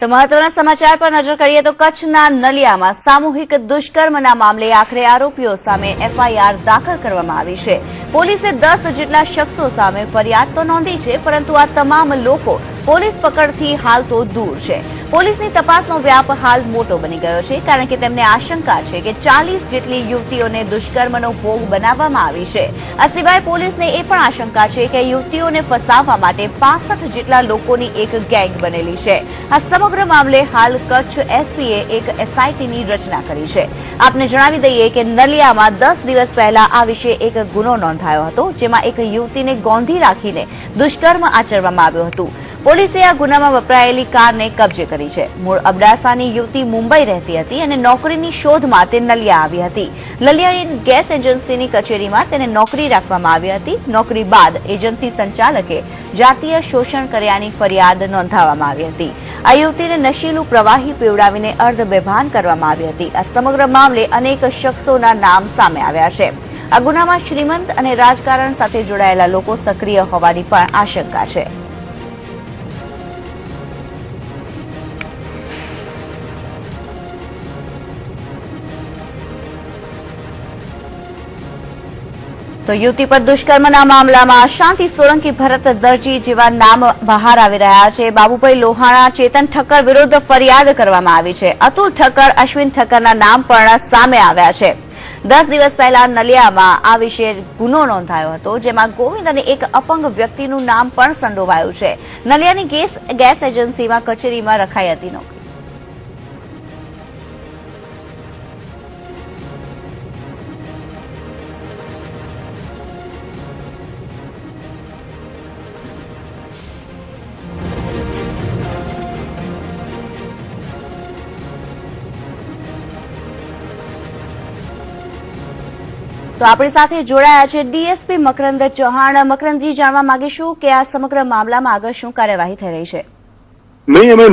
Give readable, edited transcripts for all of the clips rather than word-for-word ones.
તો મહત્વના સમાચાર પર નજર કરીએ તો કચ્છના નલિયામાં સામૂહિક દુષ્કર્મના મામલે આખરે આરોપીઓ સામે એફઆઈઆર દાખલ કરવામાં આવી છે। પોલીસે 10 જેટલા શખ્સો સામે ફરિયાદ તો નોંધી છે, પરંતુ આ તમામ લોકો પોલીસ પકડથી હાલ તો દૂર છે। પોલીસની તપાસનો વ્યાપ હાલ મોટો બની ગયો છે, કારણ કે તેમને આશંકા છે કે 40 જેટલી યુવતીઓને દુષ્કર્મનો ભોગ બનાવવામાં આવી છે। આ સિવાય પોલીસને એ પણ આશંકા છે કે યુવતીઓને ફસાવવા માટે 65 જેટલા લોકોની એક ગેંગ બનેલી છે। આ સમગ્ર મામલે હાલ કચ્છ એસપીએ એક એસઆઈટીની રચના કરી છે। આપને જણાવી દઈએ કે નલિયામાં 10 દિવસ પહેલા આ વિશે એક ગુનો નોંધાયો હતો, જેમાં એક યુવતીને ગોંધી રાખીને દુષ્કર્મ આચરવામાં આવ્યું હતું। પોલીસે આ ગુનામાં વપરાયેલી કારને કબજે કરી છે। મૂળ અબડાસાની યુવતી મુંબઈ રહેતી હતી અને નોકરીની શોધમાં તે નલિયા આવી હતી। નલિયા ગેસ એજન્સીની કચેરીમાં તેને નોકરી રાખવામાં આવી હતી। નોકરી બાદ એજન્સી સંચાલકે જાતીય શોષણ કર્યાની ફરિયાદ નોંધાવવામાં આવી હતી। આ યુવતીને નશીલું પ્રવાહી પીવડાવીને અર્ધબેભાન કરવામાં આવી હતી। આ સમગ્ર મામલે અનેક શખ્સોના નામ સામે આવ્યા છે। આ ગુનામાં શ્રીમંત અને રાજકારણ સાથે જોડાયેલા લોકો સક્રિય હોવાની પણ આશંકા છે। તો યુવતી પર દુષ્કર્મના મામલામાં શાંતિ સોલંકી, ભરત દરજી જેવા નામ બહાર આવી રહ્યા છે। બાબુભાઈ લોહાણા, ચેતન ઠક્કર વિરુદ્ધ ફરિયાદ કરવામાં આવી છે। અતુલ ઠક્કર, અશ્વિન ઠક્કરના નામ પણ સામે આવ્યા છે। 10 દિવસ પહેલા નલિયામાં આ વિશે ગુનો નોંધાયો હતો, જેમાં ગોવિંદ અને એક અપંગ વ્યક્તિનું નામ પણ સંડોવાયું છે। નલિયાની ગેસ એજન્સીમાં કચેરીમાં રખાઈ હતી નોકરી। તો આપણી સાથે જોડાયા છે ડીએસપી મકરંદ ચૌહાણ। મકરંદજી, જાણવા માંગીશું કે આ સમગ્ર મામલામાં આગળ શું કાર્યવાહી થઈ રહી છે? નહીં, અમે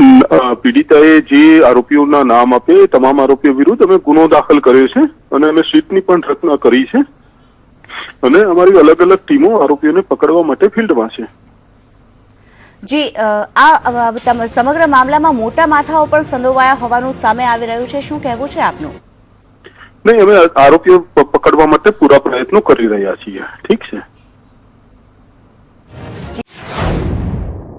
પીડિતાએ જે આરોપીઓના નામ આપે એ તમામ આરોપીઓ વિરુદ્ધ અમે ગુનો દાખલ કર્યો છે અને અમે સીટની પણ રચના કરી છે અને અમારી અલગ અલગ ટીમો આરોપીઓને પકડવા માટે ફિલ્ડમાં છે। જી, આ સમગ્ર મામલામાં મોટા માથાઓ પણ સંડોવાયા હોવાનું સામે આવી રહ્યું છે, શું કહેવું છે આપનું? નહીં, અમે આરોપીઓ પકડવા માટે પૂરા પ્રયત્નો કરી રહ્યા છીએ। ઠીક છે।